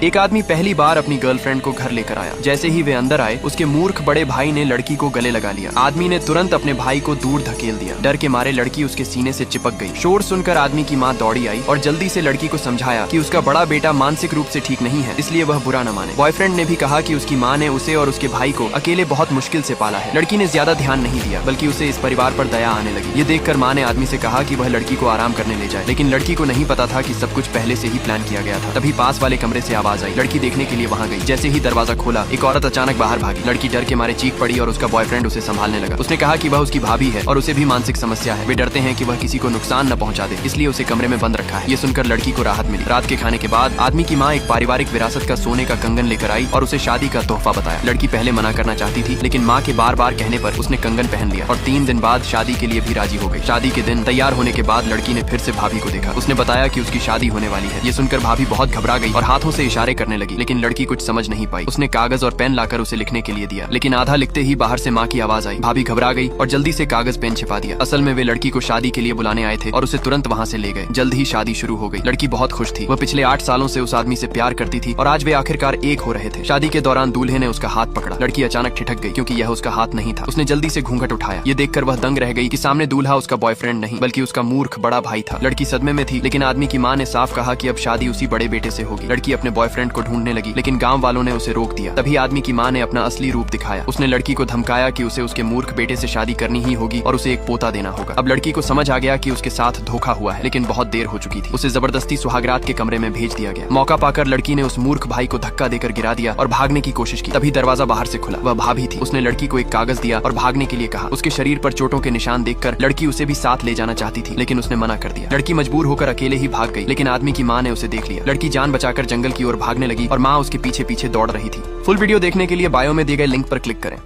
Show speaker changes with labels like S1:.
S1: एक आदमी पहली बार अपनी गर्लफ्रेंड को घर लेकर आया। जैसे ही वे अंदर आए, उसके मूर्ख बड़े भाई ने लड़की को गले लगा लिया। आदमी ने तुरंत अपने भाई को दूर धकेल दिया। डर के मारे लड़की उसके सीने से चिपक गई। शोर सुनकर आदमी की माँ दौड़ी आई और जल्दी से लड़की को समझाया कि उसका बड़ा बेटा मानसिक रूप से ठीक नहीं है, इसलिए वह बुरा न माने। बॉयफ्रेंड ने भी कहा कि उसकी माँ ने उसे और उसके भाई को अकेले बहुत मुश्किल से पाला है। लड़की ने ज्यादा ध्यान नहीं दिया, बल्कि उसे इस परिवार पर दया आने लगी। ये देखकर माँ ने आदमी से कहा कि वह लड़की को आराम करने ले जाए, लेकिन लड़की को नहीं पता था कि सब कुछ पहले से ही प्लान किया गया था। तभी पास वाले कमरे से आवाज आई। लड़की देखने के लिए वहाँ गई। जैसे ही दरवाजा खोला, एक औरत अचानक बाहर भागी। लड़की डर के मारे चीख पड़ी और उसका बॉयफ्रेंड उसे संभालने लगा। उसने कहा कि वह उसकी भाभी है और उसे भी मानसिक समस्या है। वे डरते हैं कि वह किसी को नुकसान न पहुंचा दे, इसलिए उसे कमरे में बंद रखा है। ये सुनकर लड़की को राहत मिली। रात के खाने के बाद आदमी की माँ एक पारिवारिक विरासत का सोने का कंगन लेकर आई और उसे शादी का तोहफा बताया। लड़की पहले मना करना चाहती थी, लेकिन माँ के बार बार कहने पर उसने कंगन पहन लिया और 3 दिन बाद शादी के लिए भी राजी हो गई। शादी के दिन तैयार होने के बाद लड़की ने फिर से भाभी को देखा। उसने बताया कि उसकी शादी होने वाली है। ये सुनकर भाभी बहुत घबरा गई और हाथों से इशारे करने लगी, लेकिन लड़की कुछ समझ नहीं पाई। उसने कागज और पेन लाकर उसे लिखने के लिए दिया, लेकिन आधा लिखते ही बाहर से माँ की आवाज आई। भाभी घबरा गई और जल्दी से कागज पेन छिपा दिया। असल में वे लड़की को शादी के लिए बुलाने आए थे और उसे तुरंत वहाँ से ले गए। जल्द ही शादी शुरू हो गई। लड़की बहुत खुश थी। वह पिछले 8 सालों से उस आदमी से प्यार करती थी और आज वे आखिरकार एक हो रहे थे। शादी के दौरान दूल्हे ने उसका हाथ पकड़ा। लड़की अचानक ठिठक गई, क्योंकि यह उसका हाथ नहीं था। उसने जल्दी से घूंघट उठाया। ये देखकर वह दंग रह गई कि सामने दूल्हा उसका बॉयफ्रेंड नहीं, बल्कि उसका मूर्ख बड़ा भाई था। लड़की सदमे में थी, लेकिन आदमी की माँ ने साफ कहा कि अब शादी उसी बड़े बेटे से होगी। लड़की अपने बॉयफ्रेंड को ढूंढने लगी, लेकिन गाँव वालों ने उसे रोक दिया। तभी आदमी की माँ ने अपना असली रूप दिखाया। उसने लड़की को धमकाया कि उसे उसके मूर्ख बेटे से शादी करनी ही होगी और उसे एक पोता देना होगा। अब लड़की को समझ आ गया कि उसके साथ धोखा हुआ है, लेकिन बहुत देर हो चुकी थी। उसे जबरदस्ती सुहागरात के कमरे में भेज दिया गया। मौका पाकर लड़की ने उस मूर्ख भाई को धक्का देकर गिरा दिया और भागने की कोशिश की। तभी दरवाजा बाहर से खुला। वह भाभी थी। उसने लड़की को एक कागज दिया और भागने के लिए कहा। उसके शरीर पर चोटों के निशान देखकर लड़की उसे भी साथ ले जाना चाहती थी, लेकिन उसने मना कर दिया। लड़की मजबूर होकर अकेले ही भाग गई, लेकिन आदमी की माँ ने उसे देख लिया। लड़की जान बचाकर जंगल की ओर भागने लगी और माँ उसके पीछे पीछे दौड़ रही थी। फुल वीडियो देखने के लिए बायो में दिए गए लिंक पर क्लिक करें।